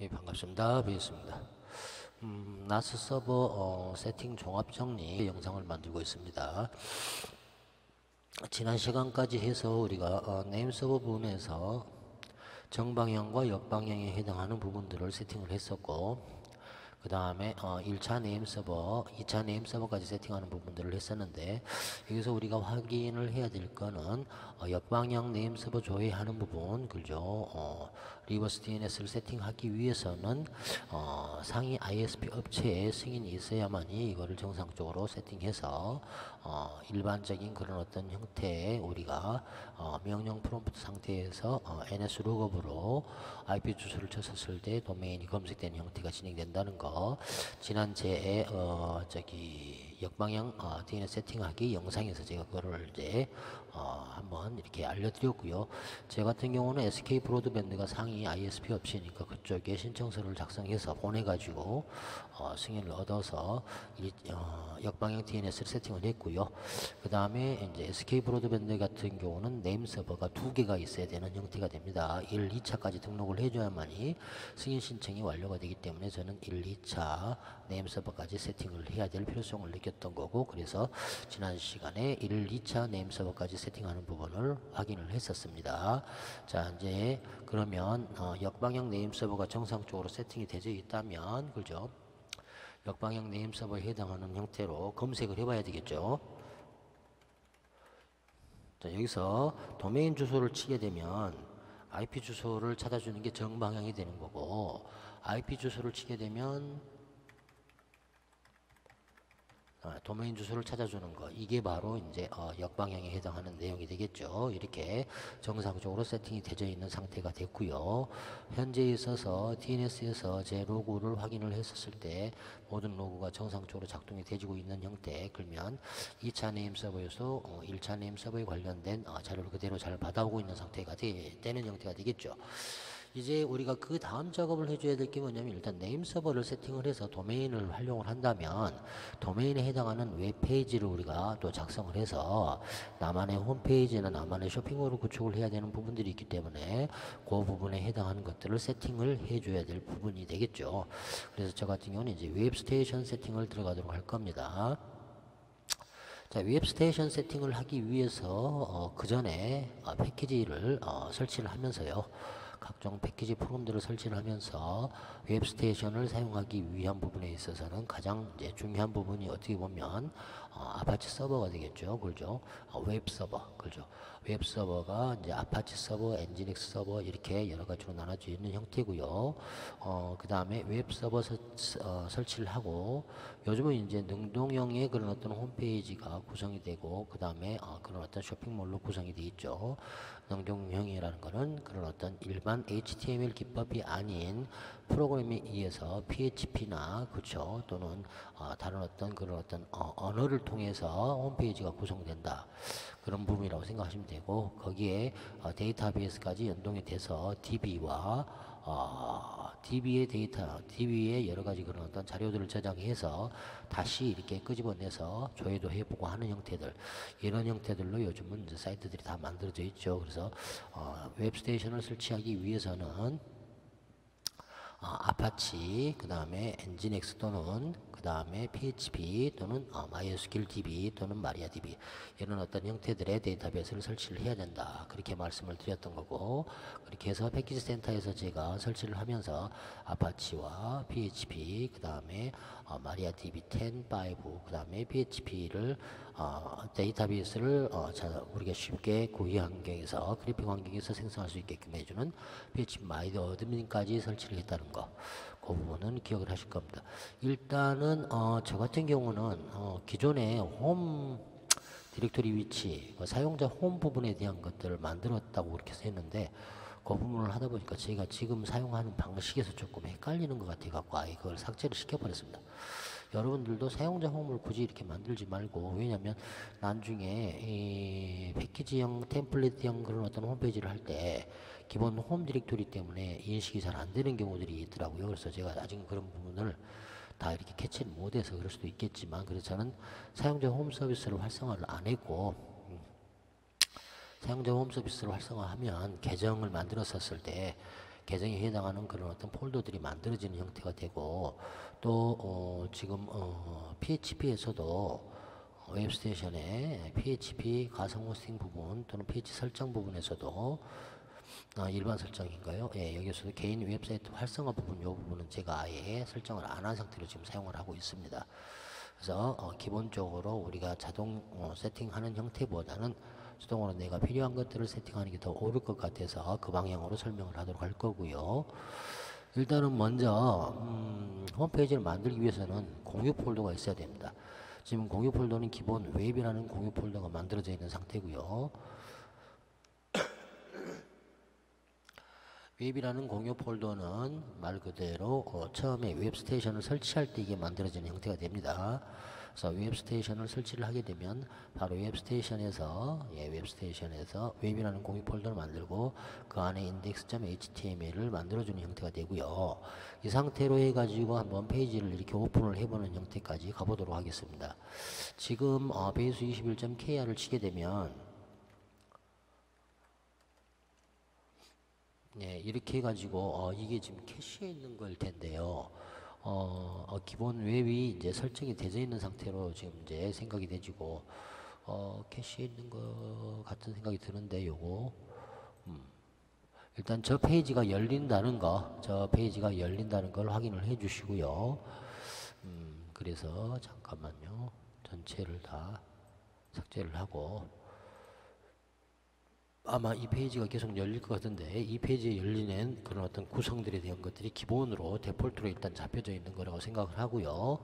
예, 반갑습니다. 뵙겠습니다. 나스 서버 세팅 종합 정리 영상을 만들고 있습니다. 지난 시간까지 해서 우리가 네임 서버 부분에서 정방향과 역방향에 해당하는 부분들을 세팅을 했었고, 그 다음에 1차 네임 서버, 2차 네임 서버까지 세팅하는 부분들을 했었는데, 여기서 우리가 확인을 해야 될 거는 역방향 네임 서버 조회하는 부분, 그죠? 리버스 DNS를 세팅하기 위해서는 상위 ISP 업체의 승인이 있어야만이 이거를 정상적으로 세팅해서 일반적인 그런 어떤 형태의 우리가 명령 프롬프트 상태에서 NS 룩업으로 IP 주소를 쳤었을 때 도메인이 검색되는 형태가 진행된다는 거, 지난 제 역방향 DNS 세팅하기 영상에서 제가 그거를 이제 한번 이렇게 알려드렸고요. 제 같은 경우는 SK 브로드밴드가 상위 ISP 업체니까 그쪽에 신청서를 작성해서 보내가지고 승인을 얻어서 역방향 DNS를 세팅을 했고요. 그 다음에 이제 SK 브로드밴드 같은 경우는 네임 서버가 2개가 있어야 되는 형태가 됩니다. 1, 2차까지 등록을 해줘야만이 승인 신청이 완료가 되기 때문에 저는 1, 2차 네임 서버까지 세팅을 해야 될 필요성을 느꼈던 거고, 그래서 지난 시간에 1, 2차 네임 서버까지 세팅하는 부분을 확인을 했었습니다. 자, 이제 그러면 역방향 네임 서버가 정상적으로 세팅이 되어 있다면, 그죠? 역방향 네임 서버에 해당하는 형태로 검색을 해봐야 되겠죠. 자, 여기서 도메인 주소를 치게 되면 IP 주소를 찾아주는 게 정방향이 되는 거고, IP 주소를 치게 되면 도메인 주소를 찾아주는 거, 이게 바로 이제 역방향에 해당하는 내용이 되겠죠. 이렇게 정상적으로 세팅이 되어 있는 상태가 됐고요. 현재에 있어서 DNS에서 제 로그를 확인을 했었을 때 모든 로그가 정상적으로 작동이 되고 있는 형태, 그러면 2차 네임 서버에서 1차 네임 서버에 관련된 자료를 그대로 잘 받아오고 있는 상태가 되는 형태가 되겠죠. 이제 우리가 그 다음 작업을 해줘야 될 게 뭐냐면, 일단 네임 서버를 세팅을 해서 도메인을 활용을 한다면 도메인에 해당하는 웹페이지를 우리가 또 작성을 해서 나만의 홈페이지나 나만의 쇼핑몰을 구축을 해야 되는 부분들이 있기 때문에 그 부분에 해당하는 것들을 세팅을 해줘야 될 부분이 되겠죠. 그래서 저 같은 경우는 이제 웹스테이션 세팅을 들어가도록 할 겁니다. 자, 웹스테이션 세팅을 하기 위해서 그 전에 패키지를 설치를 하면서요, 각종 패키지 프로그램들을 설치를 하면서 웹스테이션을 사용하기 위한 부분에 있어서는 가장 이제 중요한 부분이 어떻게 보면 아파치 서버가 되겠죠. 그죠? 웹 서버, 그죠? 웹 서버가 이제 아파치 서버, 엔지닉스 서버 이렇게 여러 가지로 나눠져 있는 형태고요. 그 다음에 웹 서버 설치를 하고, 요즘은 이제 능동형의 그런 어떤 홈페이지가 구성이 되고, 그 다음에 그런 어떤 쇼핑몰로 구성이 되어 있죠. 능동형이라는 거는 그런 어떤 일반 HTML 기법이 아닌 프로그램에 의해서 PHP나 그쵸, 또는 다른 어떤 그런 어떤 언어를 통해서 홈페이지가 구성된다, 그런 부분이라고 생각하시면 되고, 거기에 데이터베이스까지 연동이 돼서 DB와 DB의 데이터, DB의 여러 가지 그런 어떤 자료들을 저장해서 다시 이렇게 끄집어내서 조회도 해보고 하는 형태들, 이런 형태들로 요즘은 이제 사이트들이 다 만들어져 있죠. 그래서 웹스테이션을 설치하기 위해서는 아파치, 그 다음에 엔진엑스 또는 그 다음에 PHP 또는 MySQL DB 또는 MariaDB, 이런 어떤 형태들의 데이터베이스를 설치를 해야 된다, 그렇게 말씀을 드렸던 거고, 그렇게 해서 패키지 센터에서 제가 설치를 하면서 아파치와 PHP, 그 다음에 MariaDB 10.5, 그 다음에 PHP를 데이터베이스를 우리가 쉽게 고위 환경에서, 그래픽 환경에서 생성할 수 있게끔 해주는 PHP 마이어드민까지 설치를 했다는 거, 그 부분은 기억을 하실 겁니다. 일단은 저 같은 경우는 기존의 홈 디렉토리 위치, 사용자 홈 부분에 대한 것들을 만들었다고 그렇게 했는데, 그 부분을 하다 보니까 제가 지금 사용하는 방식에서 조금 헷갈리는 것 같아 갖고 아예 그걸 삭제를 시켜버렸습니다. 여러분들도 사용자 홈을 굳이 이렇게 만들지 말고, 왜냐면 나중에 이 패키지형 템플릿형 그런 어떤 홈페이지를 할 때 기본 홈 디렉토리 때문에 인식이 잘 안 되는 경우들이 있더라고요. 그래서 제가 아직 그런 부분을 다 이렇게 캐치를 못해서 그럴 수도 있겠지만, 그래서 저는 사용자 홈 서비스를 활성화를 안 했고, 사용자 홈 서비스를 활성화하면 계정을 만들었었을 때 계정에 해당하는 그런 어떤 폴더들이 만들어지는 형태가 되고 또 지금 PHP에서도 웹스테이션의 PHP 가상 호스팅 부분 또는 PHP 설정 부분에서도 일반 설정인가요? 예, 여기서도 개인 웹사이트 활성화 부분, 이 부분은 제가 아예 설정을 안 한 상태로 지금 사용을 하고 있습니다. 그래서 기본적으로 우리가 자동 세팅하는 형태보다는 수동으로 내가 필요한 것들을 세팅하는 게 더 옳을 것 같아서 그 방향으로 설명을 하도록 할 거고요. 일단은 먼저 홈페이지를 만들기 위해서는 공유 폴더가 있어야 됩니다. 지금 공유 폴더는 기본 웹이라는 공유 폴더가 만들어져 있는 상태고요. 웹이라는 공유 폴더는 말 그대로 처음에 웹스테이션을 설치할 때 이게 만들어지는 형태가 됩니다. 그래서 웹스테이션을 설치를 하게 되면 바로 웹스테이션에서 웹이라는 공유 폴더를 만들고 그 안에 index.html을 만들어주는 형태가 되고요. 이 상태로 해가지고 한번 페이지를 이렇게 오픈을 해보는 형태까지 가보도록 하겠습니다. 지금 베이스 21.kr을 치게 되면 네, 이렇게 해가지고 이게 지금 캐시에 있는 걸 텐데요. 기본 웹이 이제 설정이 되어 있는 상태로 지금 이제 생각이 되지고 캐시에 있는 것 같은 생각이 드는데 요거 일단 저 페이지가 열린다는 걸 확인을 해 주시고요. 그래서 잠깐만요. 전체를 다 삭제를 하고 아마 이 페이지가 계속 열릴 것 같은데 이 페이지에 열리는 그런 어떤 구성들에 대한 것들이 기본으로 데폴트로 일단 잡혀져 있는 거라고 생각을 하고요.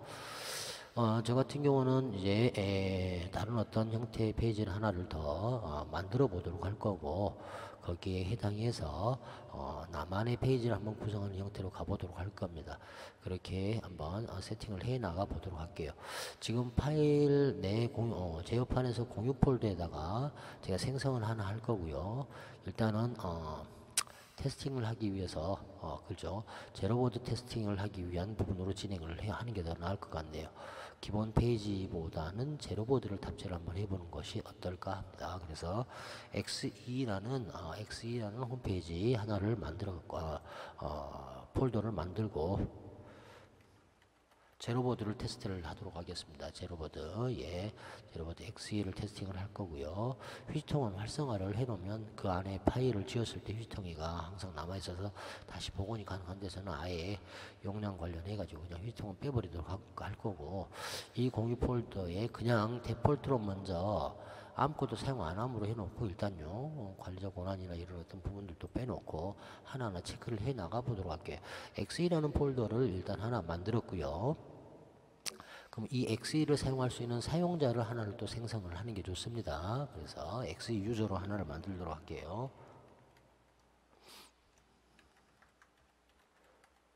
저 같은 경우는 이제 다른 어떤 형태의 페이지를 하나를 더 만들어 보도록 할 거고 거기에 해당해서 나만의 페이지를 한번 구성하는 형태로 가보도록 할 겁니다. 그렇게 한번 세팅을 해 나가 보도록 할게요. 지금 파일 내 제어판에서 공유 폴더에다가 제가 생성을 하나 할 거고요. 일단은 테스팅을 하기 위해서 그죠? 제로보드 테스팅을 하기 위한 부분으로 진행을 하는 게 더 나을 것 같네요. 기본 페이지보다는 제로보드를 탑재를 한번 해보는 것이 어떨까 합니다. 그래서 XE라는 홈페이지 하나를 만들어 폴더를 만들고 제로보드를 테스트를 하도록 하겠습니다. 제로보드 XE를 테스팅을 할 거고요. 휴지통은 활성화를 해놓으면 그 안에 파일을 지었을 때 휴지통이가 항상 남아있어서 다시 복원이 가능한 데서는 아예 용량 관련해가지고 그냥 휴지통은 빼버리도록 할 거고 이 공유 폴더에 그냥 데폴트로 먼저 아무것도 사용 안 함으로 해놓고 일단요 관리자 권한이나 이런 어떤 부분들도 빼놓고 하나하나 체크를 해 나가 보도록 할게요. XE라는 폴더를 일단 하나 만들었고요. 그럼 이 XE를 사용할 수 있는 사용자를 하나를 또 생성을 하는 게 좋습니다. 그래서 XE 유저로 하나를 만들도록 할게요.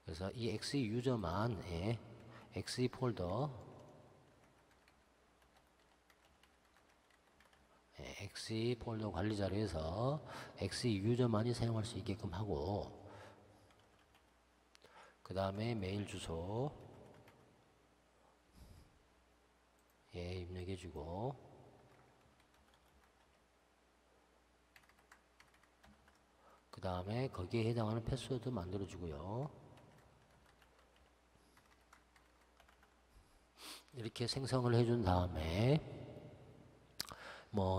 그래서 이 XE 유저만 XE 폴더 XE 폴더 관리자로 해서 XE 유저만이 사용할 수 있게끔 하고 그 다음에 메일 주소 입력해주고 그 다음에 거기에 해당하는 패스워드 만들어주고요. 이렇게 생성을 해준 다음에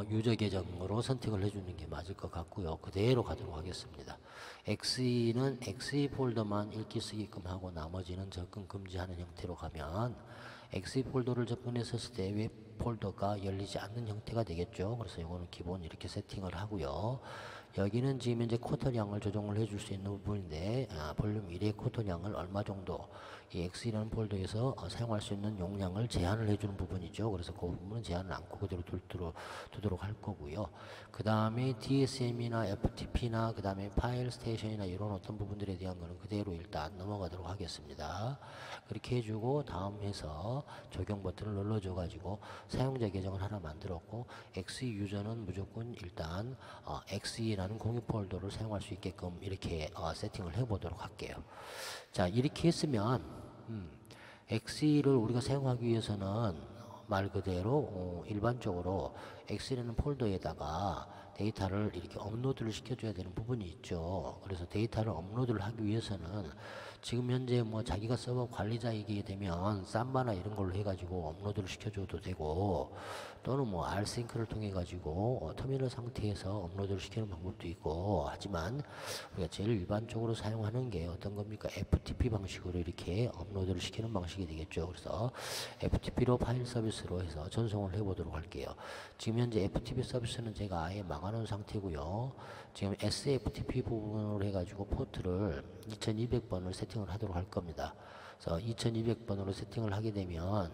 유저 계정으로 선택을 해주는 게 맞을 것 같고요. 그대로 가도록 하겠습니다. XE는 XE 폴더만 읽기 쓰게끔 하고 나머지는 접근 금지하는 형태로 가면 XE 폴더를 접근했을 때 웹 폴더가 열리지 않는 형태가 되겠죠. 그래서 이거는 기본 이렇게 세팅을 하고요. 여기는 지금 현재 쿼터량을 조정을 해줄 수 있는 부분인데 볼륨 1의 쿼터량을 얼마 정도 이 XE라는 폴더에서 사용할 수 있는 용량을 제한을 해주는 부분이죠. 그래서 그 부분은 제한을 않고 그대로 두도록 할 거고요. 그 다음에 DSM이나 FTP나 그 다음에 파일 스테이션이나 이런 어떤 부분들에 대한 거는 그대로 일단 넘어가도록 하겠습니다. 그렇게 해주고 다음 해서 적용 버튼을 눌러줘 가지고 사용자 계정을 하나 만들었고 XE 유저는 무조건 일단 XE라는 공유 폴더를 사용할 수 있게끔 이렇게 세팅을 해 보도록 할게요. 자, 이렇게 했으면 XE를 우리가 사용하기 위해서는 말 그대로 일반적으로 XE라는 폴더에다가 데이터를 이렇게 업로드를 시켜줘야 되는 부분이 있죠. 그래서 데이터를 업로드를 하기 위해서는 지금 현재 뭐 자기가 서버 관리자이게 되면 쌈바나 이런 걸로 해가지고 업로드를 시켜줘도 되고, 또는 뭐 R싱크를 통해 가지고 터미널 상태에서 업로드를 시키는 방법도 있고, 하지만 우리가 제일 일반적으로 사용하는 게 어떤 겁니까? FTP 방식으로 이렇게 업로드를 시키는 방식이 되겠죠. 그래서 FTP로 파일 서비스로 해서 전송을 해보도록 할게요. 지금 현재 FTP 서비스는 제가 아예 막아놓은 상태고요. 지금 SFTP 부분으로 해가지고 포트를 2200번을 세팅을 하도록 할 겁니다. 그래서 2200번으로 세팅을 하게 되면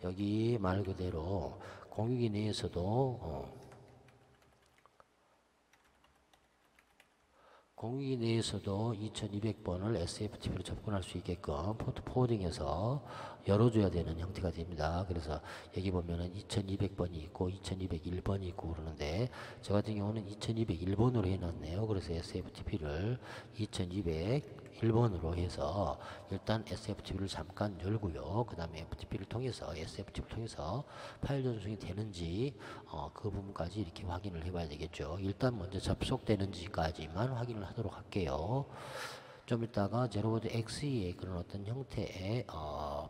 여기 말 그대로 공유기 내에서도 공유기 내에서도 2200번을 SFTP로 접근할 수 있게끔 포트 포워딩해서 열어줘야 되는 형태가 됩니다. 그래서 여기 보면은 2200번이 있고 2201번이 있고 그러는데, 저 같은 경우는 2201번으로 해놨네요. 그래서 SFTP를 2201번으로 해서 일단 SFTP를 잠깐 열고요. 그 다음에 FTP를 통해서 SFTP를 통해서 파일 전송이 되는지 그 부분까지 이렇게 확인을 해봐야 되겠죠. 일단 먼저 접속되는지까지만 확인을 하도록 할게요. 좀 이따가 제로보드 XE의 그런 어떤 형태의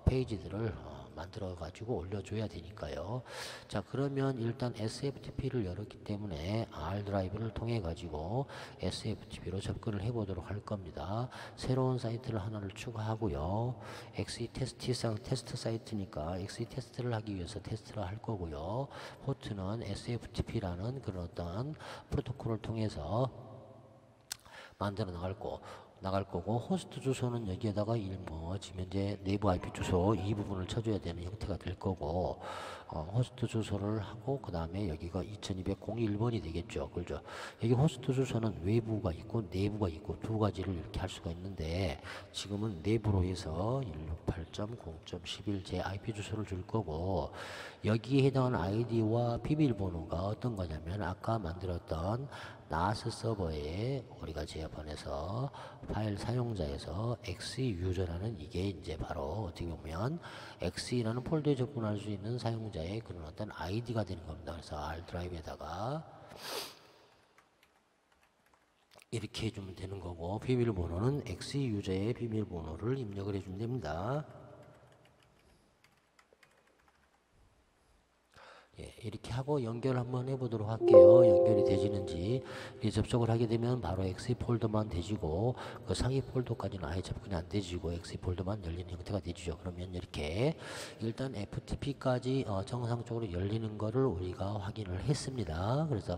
페이지들을 만들어 가지고 올려줘야 되니까요. 자, 그러면 일단 SFTP를 열었기 때문에 R 드라이브를 통해 가지고 SFTP로 접근을 해 보도록 할 겁니다. 새로운 사이트를 하나를 추가하고요. XE 테스트 사이트니까 XE 테스트를 하기 위해서 테스트를 할 거고요. 포트는 SFTP라는 그런 어떤 프로토콜을 통해서 만들어 나갈 거고, 호스트 주소는 여기에다가 지금 현재 내부 IP 주소 이 부분을 쳐줘야 되는 형태가 될 거고, 호스트 주소를 하고 그 다음에 여기가 2201번이 되겠죠. 그렇죠? 여기 호스트 주소는 외부가 있고 내부가 있고 두 가지를 이렇게 할 수가 있는데, 지금은 내부로 해서 168.0.11 제 IP 주소를 줄 거고, 여기에 해당하는 아이디와 비밀번호가 어떤 거냐면 아까 만들었던 나스 서버에 우리가 제어판에서 파일 사용자에서 XE 유저라는, 이게 이제 바로 어떻게 보면 XE라는 폴더에 접근할 수 있는 사용자의 그런 어떤 아이디가 되는 겁니다. 그래서 R 드라이브에다가 이렇게 해주면 되는 거고, 비밀번호는 XE 유저의 비밀번호를 입력을 해주면 됩니다. 예, 이렇게 하고 연결 한번 해보도록 할게요. 연결이 되지는지. 접속을 하게 되면 바로 XE 폴더만 되지고 그 상위 폴더까지는 아예 접근이 안 되지고 XE 폴더만 열리는 형태가 되죠. 그러면 이렇게 일단 FTP까지 정상적으로 열리는 거를 우리가 확인을 했습니다. 그래서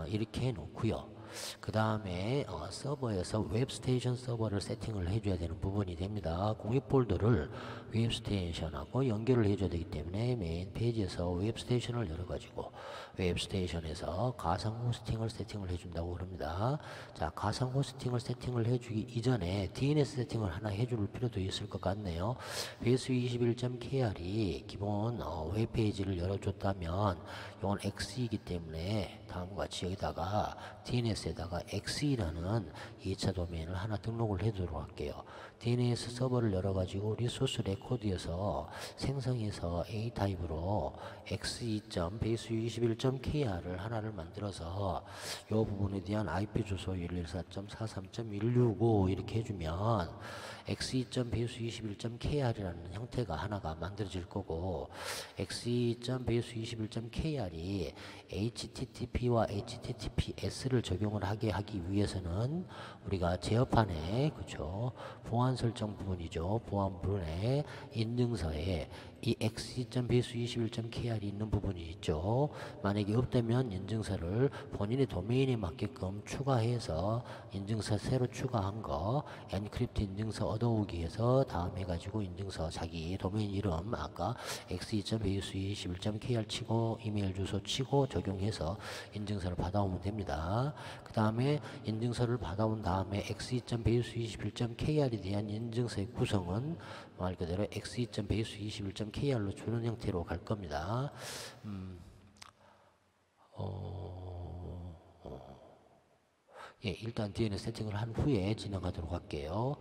이렇게 해놓고요. 그 다음에 서버에서 웹스테이션 서버를 세팅을 해줘야 되는 부분이 됩니다. 공유 폴더를 웹스테이션하고 연결을 해줘야 되기 때문에 메인 페이지에서 웹스테이션을 열어가지고 웹스테이션에서 가상 호스팅을 세팅을 해준다고 그럽니다. 자, 가상 호스팅을 세팅을 해주기 이전에 DNS 세팅을 하나 해줄 필요도 있을 것 같네요. bs21.kr이 기본 웹페이지를 열어줬다면 이건 XE이기 때문에 다음과 같이 여기다가 DNS에다가 XE라는 2차 도메인을 하나 등록을 해두도록 할게요. DNS 서버를 열어가지고 리소스 레코드에서 생성해서 A 타입으로 xe.base21.kr을 하나를 만들어서 이 부분에 대한 IP 주소 114.43.165 이렇게 해주면 xe.base21.kr이라는 형태가 하나가 만들어질 거고, xe.base21.kr이 HTTP와 HTTPS를 적용을 하기 위해서는 우리가 제어판에, 그쵸, 보안 설정 부분이죠. 보안 부분에 인증서에 이 xe.base21.kr이 있는 부분이 있죠. 만약에 없다면 인증서를 본인의 도메인에 맞게끔 추가해서 인증서 새로 추가한 거 엔크립트 인증서 얻어오기 해서 다음 해가지고 인증서 자기 도메인 이름 아까 xe.base21.kr 치고 이메일 주소 치고 적용해서 인증서를 받아오면 됩니다. 그 다음에 인증서를 받아온 다음에 xe.base21.kr에 대한 인증서의 구성은 말 그대로 xe.base21.kr로 주는 형태로 갈 겁니다. 예, 일단 DNS 세팅을 한 후에 진행하도록 할게요.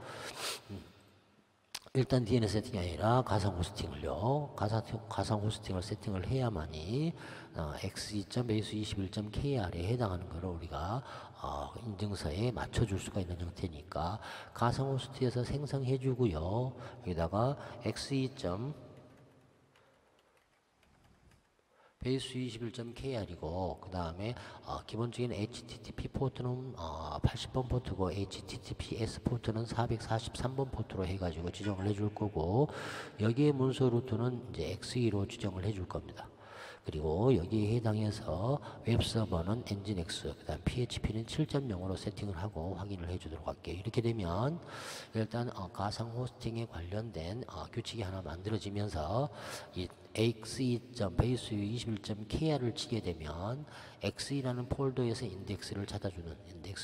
일단 DNS 세팅이 아니라 가상 호스팅을요. 가상 호스팅을 세팅을 해야만이 x2.base21.kr에 해당하는 것을 우리가 인증서에 맞춰줄 수가 있는 형태니까 가상 호스트에서 생성해 주고요. 여기다가 x2. base21.kr이고 그 다음에 기본적인 HTTP 포트는 80번 포트고 HTTPS 포트는 443번 포트로 해가지고 지정을 해줄 거고 여기에 문서 루트는 이제 XE로 지정을 해줄 겁니다. 그리고 여기에 해당해서 웹서버는 엔진X, 그 다음 PHP는 7.0으로 세팅을 하고 확인을 해주도록 할게요. 이렇게 되면 일단 가상 호스팅에 관련된 규칙이 하나 만들어지면서 이 xe.base21.kr을 치게 되면 xe라는 폴더에서 인덱스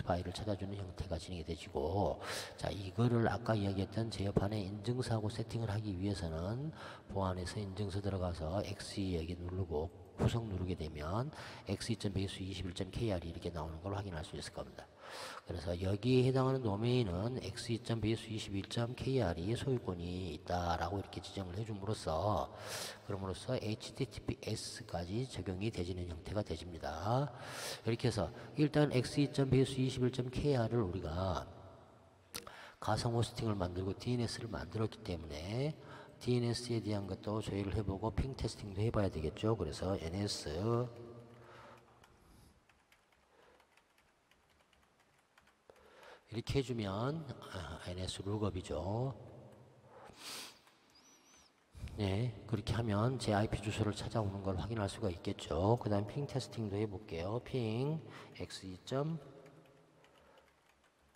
파일을 찾아주는 형태가 진행이 되지고 자 이거를 아까 이야기했던 제어판에 인증서하고 세팅을 하기 위해서는 보안에서 인증서 들어가서 xe 여기 누르고 구성 누르게 되면 xe.base21.kr이 이렇게 나오는 걸 확인할 수 있을 겁니다. 그래서 여기에 해당하는 도메인은 xe.base21.kr이 소유권이 있다라고 이렇게 지정을 해줌으로써 그럼으로써 HTTPS까지 적용이 되지는 형태가 되집니다. 이렇게 해서 일단 xe.base21.kr을 우리가 가상 호스팅을 만들고 DNS를 만들었기 때문에 DNS에 대한 것도 조회를 해보고 핑 테스팅도 해봐야 되겠죠. 그래서 NS 이렇게 해주면 NS 룩업이죠. 네, 그렇게 하면 제 IP 주소를 찾아오는 걸 확인할 수가 있겠죠. 그 다음 핑 테스팅도 해볼게요. 핑 x2.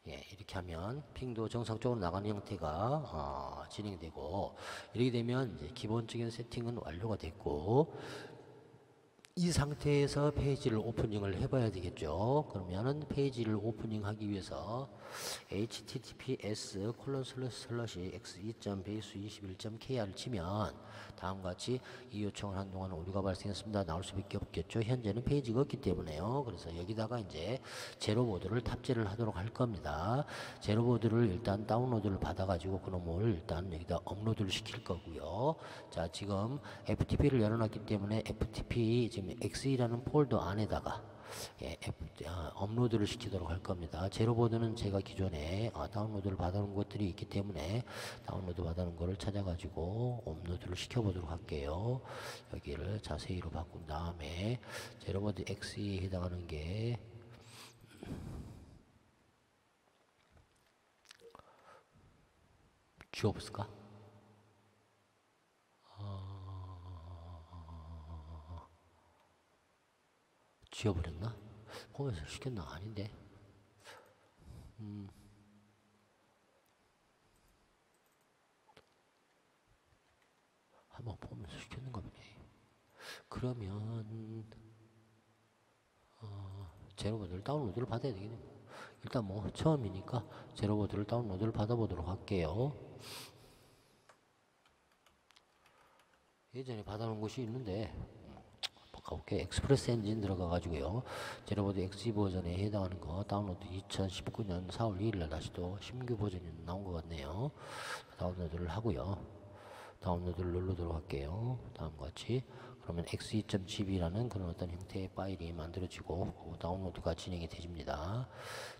예, 이렇게 하면 핑도 정상적으로 나가는 형태가 진행되고 이렇게 되면 이제 기본적인 세팅은 완료가 됐고 이 상태에서 페이지를 오프닝을 해봐야 되겠죠. 그러면은 페이지를 오프닝 하기 위해서 https://x2.base21.kr을 치면 다음과 같이 이 요청을 한 동안 오류가 발생했습니다. 나올 수밖에 없겠죠. 현재는 페이지가 없기 때문에요. 그래서 여기다가 이제 제로보드를 탑재를 하도록 할 겁니다. 제로보드를 일단 다운로드를 받아가지고 그놈을 일단 여기다 업로드를 시킬 거고요. 자, 지금 FTP를 열어놨기 때문에 FTP 지금 X이라는 폴더 안에다가 업로드를 시키도록 할 겁니다. 제로보드는 제가 기존에 다운로드를 받아놓은 것들이 있기 때문에 다운로드 받아놓은 거를 찾아가지고 업로드를 시켜보도록 할게요. 여기를 자세히로 바꾼 다음에 제로보드 X에 해당하는 게 지워볼까? 지워버렸나? 홈에서 시켰나? 아닌데. 한번 홈에서 시켰는가 보네. 그러면 제로보드를 다운로드를 받아야 되겠네요. 일단 뭐 처음이니까 제로보드를 다운로드를 받아보도록 할게요. 예전에 받아놓은 곳이 있는데 가볼게요. 엑스프레스 엔진 들어가가지고요. 제로보드 XG 버전에 해당하는 거 다운로드 2019년 4월 2일날 다시 또 신규 버전이 나온 것 같네요. 다운로드를 하고요. 다운로드를 누르도록 할게요. 다음과 같이 그러면 x2.gb라는 그런 어떤 형태의 파일이 만들어지고 다운로드가 진행이 되집니다.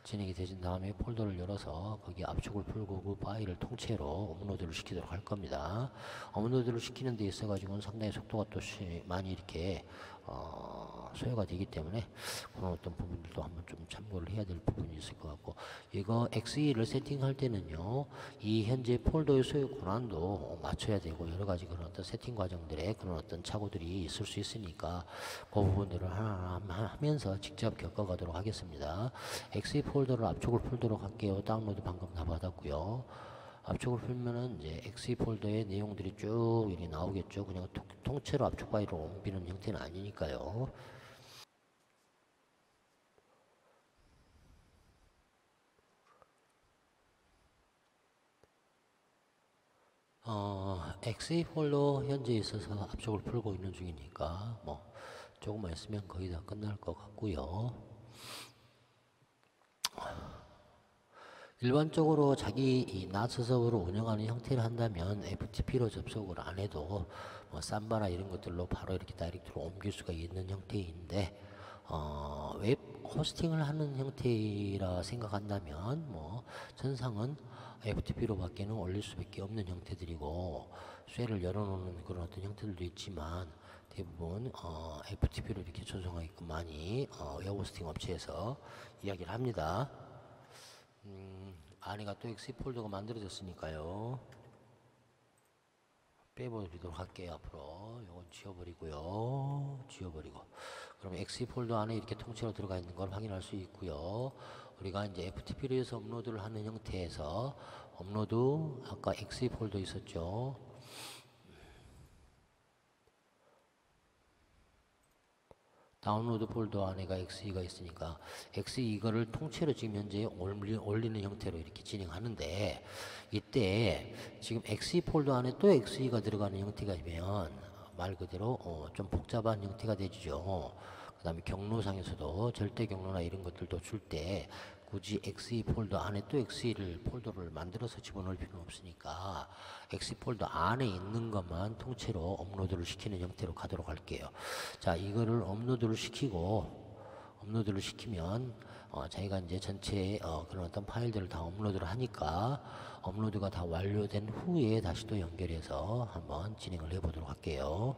진행이 되진 다음에 폴더를 열어서 거기 압축을 풀고 그 파일을 통째로 업로드를 시키도록 할 겁니다. 업로드를 시키는 데 있어 가지고는 상당히 속도가 또 많이 이렇게 소요가 되기 때문에 그런 어떤 부분들도 한번 좀 참고를 해야 될 부분이 있을 것 같고 이거 XE를 세팅할 때는요 이 현재 폴더의 소요 권한도 맞춰야 되고 여러 가지 그런 어떤 세팅 과정들에 그런 어떤 착오들이 있을 수 있으니까 그 부분들을 하나하나 하면서 직접 겪어가도록 하겠습니다. XE 폴더를 압축을 풀도록 할게요. 다운로드 방금 다 받았고요. 압축을 풀면은 이제 XE 폴더의 내용들이 쭉 이렇게 나오겠죠. 그냥 통째로 압축 파일을 옮기는 형태는 아니니까요. XE 폴더 현재 있어서 압축을 풀고 있는 중이니까 뭐 조금만 있으면 거의 다 끝날 것 같고요. 일반적으로 자기 이 나스 서버를 운영하는 형태를 한다면 FTP로 접속을 안 해도 뭐 삼바나 이런 것들로 바로 이렇게 다이렉트로 옮길 수가 있는 형태인데 웹 호스팅을 하는 형태라 생각한다면 뭐 전상은 FTP로 밖에는 올릴 수밖에 없는 형태들이고 쇠를 열어놓는 그런 어떤 형태들도 있지만 대부분 FTP로 이렇게 전송하게끔 많이 웹 호스팅 업체에서 이야기를 합니다. 안에가 또 XE 폴더가 만들어졌으니까요. 빼버리도록 할게요. 앞으로 이건 지워버리고요. 지워버리고 그럼 XE 폴더 안에 이렇게 통째로 들어가 있는 걸 확인할 수 있고요. 우리가 이제 FTP로 해서 업로드를 하는 형태에서 업로드 아까 XE 폴더 있었죠. 다운로드 폴더 안에가 XE가 있으니까 XE 이거를 통째로 지금 현재 올리는 형태로 이렇게 진행하는데 이때 지금 XE 폴더 안에 또 XE가 들어가는 형태가 되면 말 그대로 좀 복잡한 형태가 되죠. 그 다음에 경로상에서도 절대 경로나 이런 것들도 줄 때 굳이 XE 폴더 안에 또 XE 폴더를 만들어서 집어넣을 필요는 없으니까 XE 폴더 안에 있는 것만 통째로 업로드를 시키는 형태로 가도록 할게요. 자, 이거를 업로드를 시키면 자기가 이제 전체 그런 어떤 파일들을 다 업로드를 하니까 업로드가 다 완료된 후에 다시 또 연결해서 한번 진행을 해 보도록 할게요.